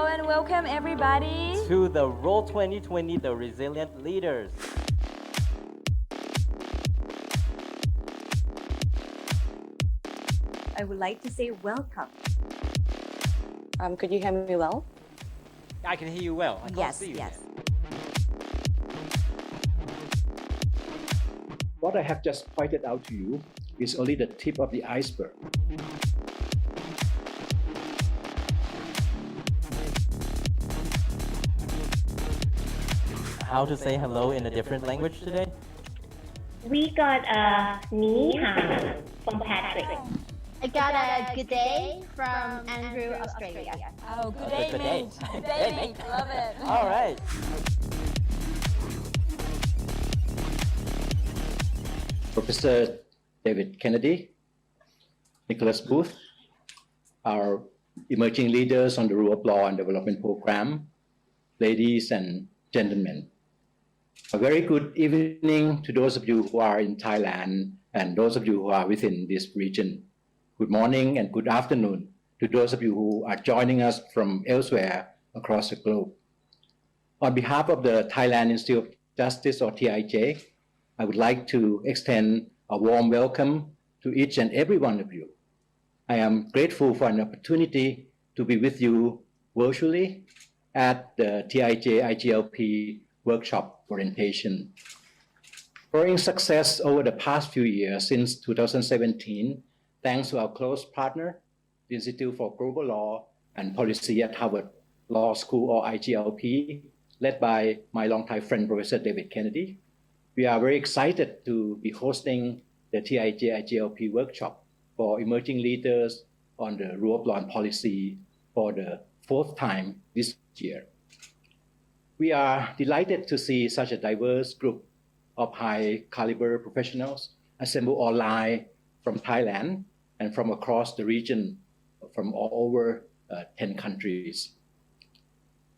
and welcome everybody to the RoLD 2020, the Resilient Leaders. I would like to say welcome. Could you hear me well? I can hear you well. I can't see you Yes. yet. What I have just pointed out to you is only the tip of the iceberg. How to say hello in a different language today? We got a ni hao from Patrick. I got a good day from Andrew, Australia. Oh, good day, Good mate. day. Good day, mate. Love it. All right. Professor David Kennedy, Nicholas Booth, our emerging leaders on the Rule of Law and Development Program, ladies and gentlemen. A very good evening to those of you who are in Thailand and those of you who are within this region. Good morning and good afternoon to those of you who are joining us from elsewhere across the globe. On behalf of the Thailand Institute of Justice, or TIJ, I would like to extend a warm welcome to each and every one of you. I am grateful for an opportunity to be with you virtually at the TIJ-IGLP workshop orientation. Growing success over the past few years since 2017, thanks to our close partner, the Institute for Global Law and Policy at Harvard Law School, or IGLP, led by my longtime friend, Professor David Kennedy. We are very excited to be hosting the TIJ-IGLP workshop for emerging leaders on the rule of law and policy for the fourth time this year. We are delighted to see such a diverse group of high caliber professionals assembled online from Thailand and from across the region from all over 10 countries.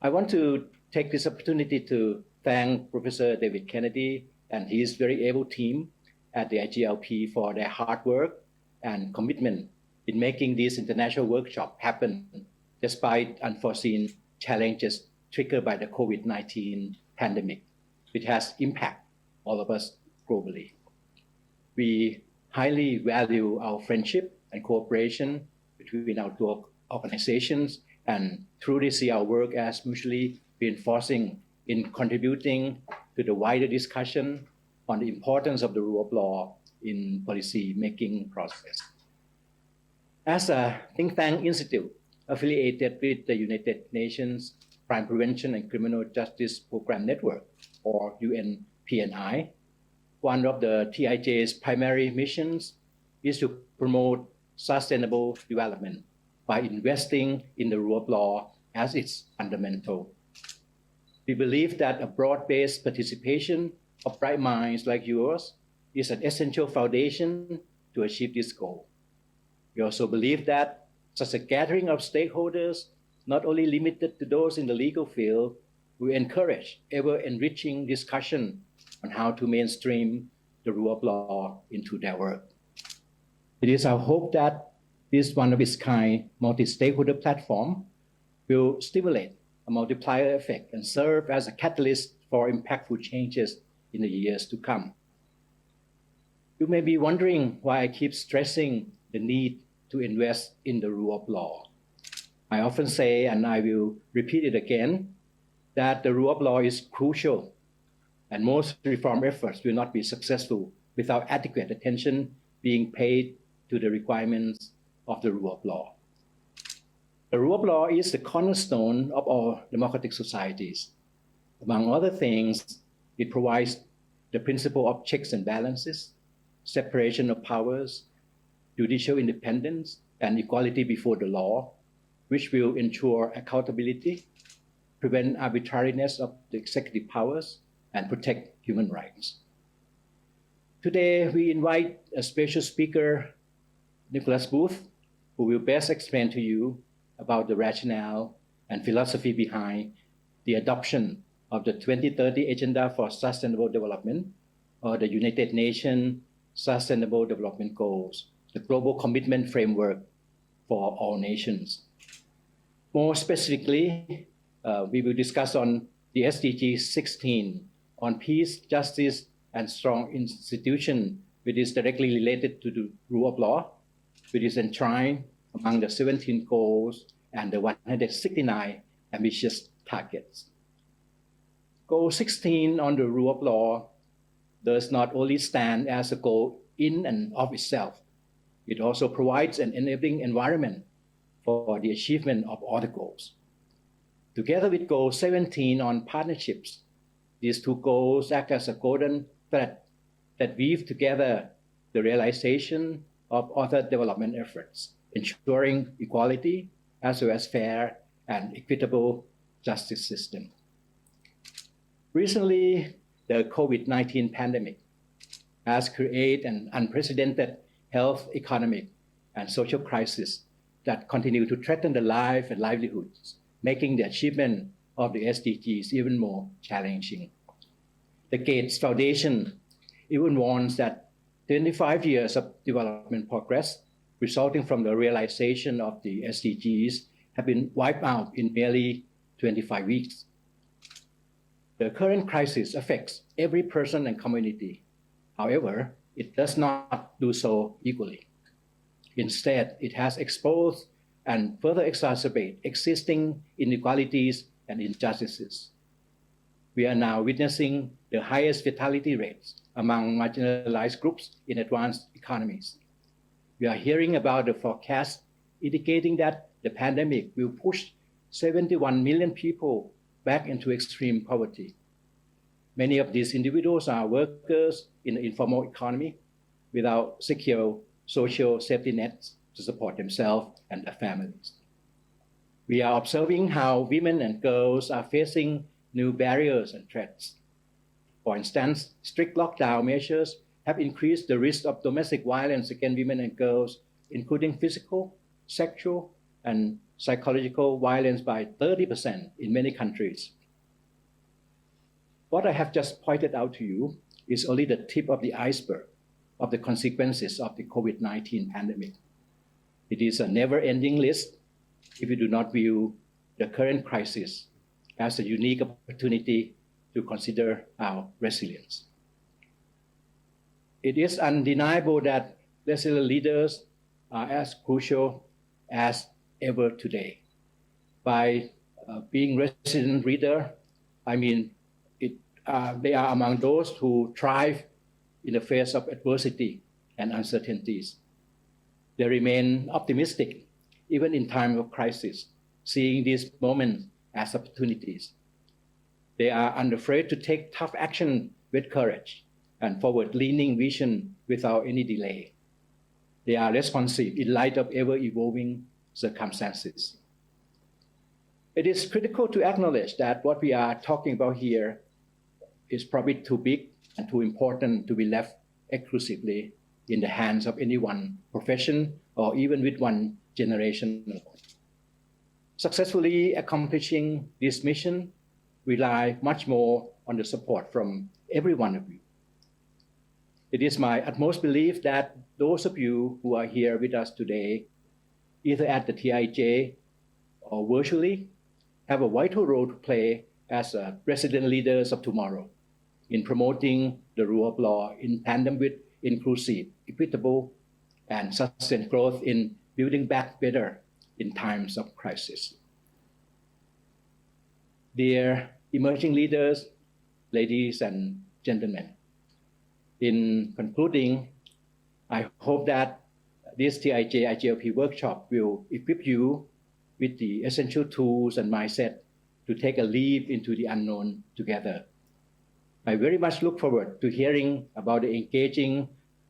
I want to take this opportunity to thank Professor David Kennedy and his very able team at the IGLP for their hard work and commitment in making this international workshop happen despite unforeseen challenges triggered by the COVID-19 pandemic, which has impacted all of us globally. We highly value our friendship and cooperation between our two organizations and truly see our work as mutually reinforcing in contributing to the wider discussion on the importance of the rule of law in policy making process. As a think tank institute affiliated with the United Nations Crime Prevention and Criminal Justice Program Network, or UNPNI, one of the TIJ's primary missions is to promote sustainable development by investing in the rule of law as its fundamental. We believe that a broad-based participation of bright minds like yours is an essential foundation to achieve this goal. We also believe that such a gathering of stakeholders, not only limited to those in the legal field, will encourage ever-enriching discussion on how to mainstream the rule of law into their work. It is our hope that this one-of-its-kind multi-stakeholder platform will stimulate a multiplier effect and serve as a catalyst for impactful changes in the years to come. You may be wondering why I keep stressing the need to invest in the rule of law. I often say, and I will repeat it again, that the rule of law is crucial, and most reform efforts will not be successful without adequate attention being paid to the requirements of the rule of law. The rule of law is the cornerstone of all democratic societies. Among other things, it provides the principle of checks and balances, separation of powers, judicial independence, and equality before the law, which will ensure accountability, prevent arbitrariness of the executive powers, and protect human rights. Today, we invite a special speaker, Nicholas Booth, who will best explain to you about the rationale and philosophy behind the adoption of the 2030 Agenda for Sustainable Development, or the United Nations Sustainable Development Goals, the global commitment framework for all nations. More specifically, we will discuss on the SDG 16 on peace, justice, and strong institution, which is directly related to the rule of law, which is enshrined among the 17 goals and the 169 ambitious targets. Goal 16 on the rule of law does not only stand as a goal in and of itself, it also provides an enabling environment for the achievement of all the goals. Together with goal 17 on partnerships, these two goals act as a golden thread that weave together the realization of other development efforts, ensuring equality as well as fair and equitable justice system. Recently, the COVID-19 pandemic has created an unprecedented health, economic, and social crisis that continue to threaten the life and livelihoods, making the achievement of the SDGs even more challenging. The Gates Foundation even warns that 25 years of development progress resulting from the realization of the SDGs have been wiped out in merely 25 weeks. The current crisis affects every person and community. However, it does not do so equally. Instead, it has exposed and further exacerbated existing inequalities and injustices. We are now witnessing the highest fatality rates among marginalized groups in advanced economies. We are hearing about the forecast indicating that the pandemic will push 71 million people back into extreme poverty. Many of these individuals are workers in the informal economy without secure social safety nets to support themselves and their families. We are observing how women and girls are facing new barriers and threats. For instance, strict lockdown measures have increased the risk of domestic violence against women and girls, including physical, sexual, and psychological violence by 30% in many countries. What I have just pointed out to you is only the tip of the iceberg of the consequences of the COVID-19 pandemic. It is a never-ending list if we do not view the current crisis as a unique opportunity to consider our resilience. It is undeniable that resilient leaders are as crucial as ever today. By being resilient leader, I mean they are among those who thrive in the face of adversity and uncertainties. They remain optimistic even in times of crisis, seeing these moments as opportunities. They are unafraid to take tough action with courage and forward-leaning vision without any delay. They are responsive in light of ever-evolving circumstances. It is critical to acknowledge that what we are talking about here is probably too big and too important to be left exclusively in the hands of any one profession or even with one generation. Successfully accomplishing this mission rely much more on the support from every one of you. It is my utmost belief that those of you who are here with us today, either at the TIJ or virtually, have a vital role to play as resident leaders of tomorrow in promoting the rule of law in tandem with inclusive, equitable, and sustained growth in building back better in times of crisis. Dear emerging leaders, ladies and gentlemen, in concluding, I hope that this TIJ-IGLP workshop will equip you with the essential tools and mindset to take a leap into the unknown together. I very much look forward to hearing about the engaging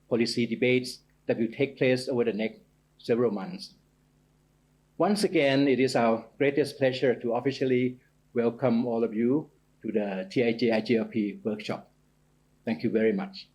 policy debates that will take place over the next several months. Once again, it is our greatest pleasure to officially welcome all of you to the TIJ-IGLP workshop. Thank you very much.